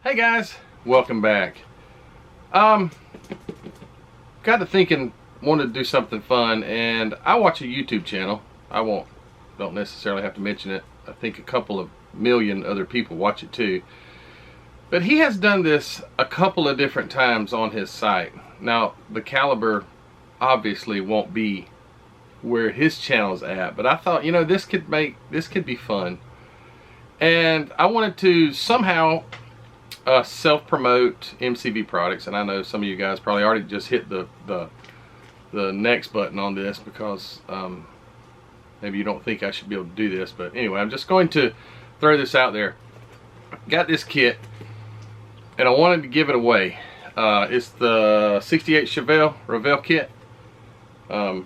Hey guys, welcome back. Got to thinking, wanted to do something fun, and I watch a YouTube channel. Don't necessarily have to mention it. I think a couple of million other people watch it too. But he has done this a couple of different times on his site. Now, the caliber obviously won't be where his channel's at, but I thought, you know, this could be fun. And I wanted to somehow self-promote MCV products, and I know some of you guys probably already just hit the next button on this because maybe you don't think I should be able to do this, but anyway, I'm just going to throw this out there. Got this kit and I wanted to give it away. It's the 68 Chevelle Revell kit. I'm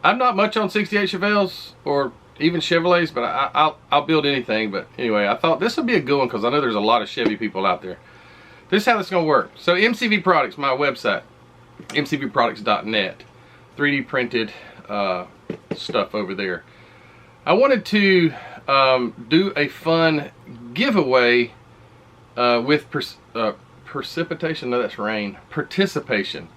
not much on 68 Chevelles or even Chevrolets, but I'll build anything. But anyway, I thought this would be a good one because I know there's a lot of Chevy people out there. This is how it's going to work. So MCV Products, my website, mcvproducts.net, 3D printed stuff over there. I wanted to do a fun giveaway with precipitation. No, that's rain. Participation.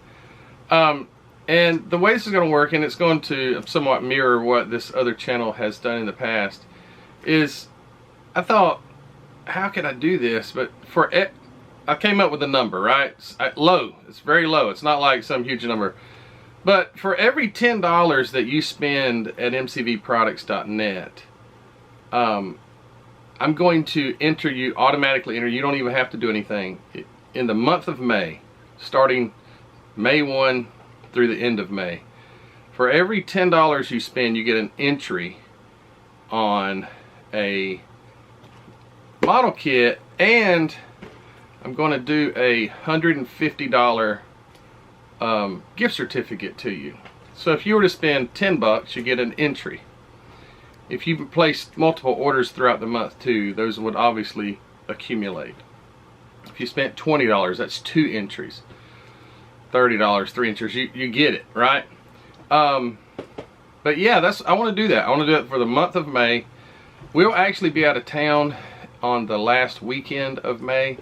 And the way this is going to work, and it's going to somewhat mirror what this other channel has done in the past, is I thought, how can I do this? But I came up with a number, right? It's low. It's very low. It's not like some huge number. But for every $10 that you spend at mcvproducts.net, I'm going to automatically enter. You don't even have to do anything. In the month of May, starting May 1 through the end of May, for every $10 you spend, you get an entry on a model kit, and I'm going to do a $150 gift certificate to you. So if you were to spend 10 bucks, you get an entry. If you placed multiple orders throughout the month too, those would obviously accumulate. If you spent $20, that's 2 entries. $30, 3 entries, you get it, right? But yeah, I want to do that. I want to do it for the month of May. We'll actually be out of town on the last weekend of May.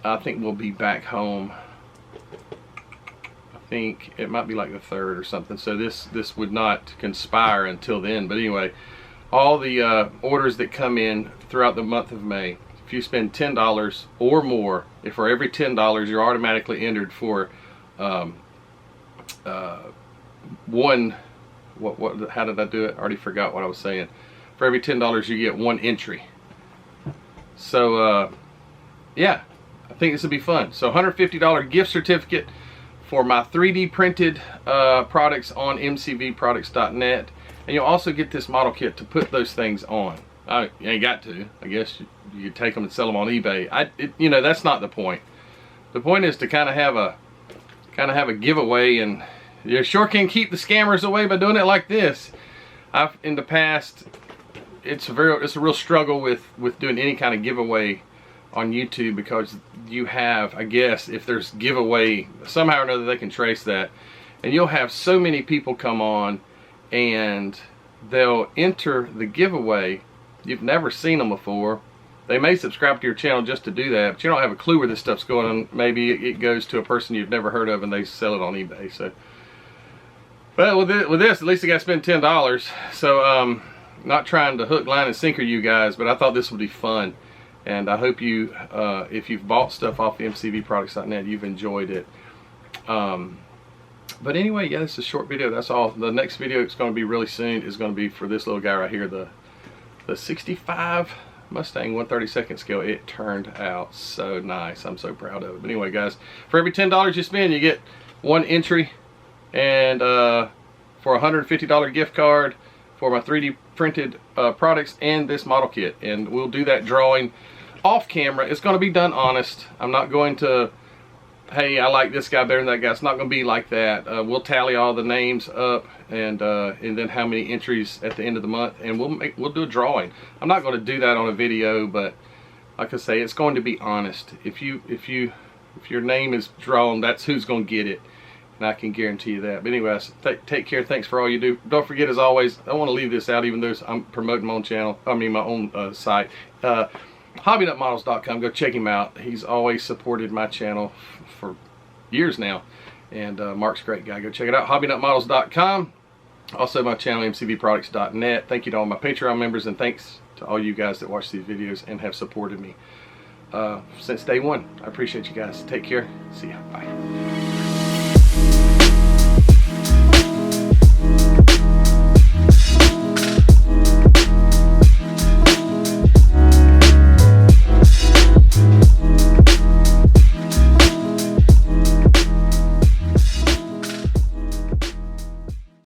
I think we'll be back home. I think it might be like the 3rd or something. So this would not conspire until then. But anyway, all the orders that come in throughout the month of May, if you spend $10 or more, if for every $10 you're automatically entered for one, how did I do it? I already forgot what I was saying. For every $10 you get 1 entry. So yeah, I think this will be fun. So $150 gift certificate for my 3D printed products on mcvproducts.net, and you'll also get this model kit to put those things on. You ain't got to. I guess you could take them and sell them on eBay. You know, that's not the point. The point is to kind of have a giveaway, and you sure can keep the scammers away by doing it like this. In the past, it's a real struggle with doing any kind of giveaway on YouTube, because you have, I guess, if there's giveaway, somehow or another they can trace that, and you'll have so many people come on and they'll enter the giveaway. You've never seen them before. They may subscribe to your channel just to do that, but you don't have a clue where this stuff's going on. Maybe it goes to a person you've never heard of and they sell it on eBay. So, but with this, at least I got to spend $10. So not trying to hook, line, and sinker you guys, but I thought this would be fun. And I hope you, if you've bought stuff off mcvproducts.net, you've enjoyed it. But anyway, yeah, this is a short video. That's all. The next video it's going to be really soon is going to be for this little guy right here, the 65 Mustang 1/32 scale. It turned out so nice. I'm so proud of it. But anyway, guys, for every $10 you spend, you get 1 entry, and for a $150 gift card for my 3D printed products and this model kit. And we'll do that drawing off camera. It's going to be done honest. I'm not going to, hey, I like this guy better than that guy. It's not going to be like that. We'll tally all the names up, and then how many entries at the end of the month, and we'll do a drawing. I'm not going to do that on a video, but like I say, it's going to be honest. If your name is drawn, that's who's going to get it, and I can guarantee you that. But anyways, take care. Thanks for all you do. Don't forget, as always, I want to leave this out, even though I'm promoting my own channel. I mean, my own site. hobbynutmodels.com. Go check him out. He's always supported my channel for years now, and Mark's a great guy. Go check it out, hobbynutmodels.com. Also my channel, mcvproducts.net. Thank you to all my Patreon members, and thanks to all you guys that watch these videos and have supported me since day one. I appreciate you guys. Take care. See ya. Bye.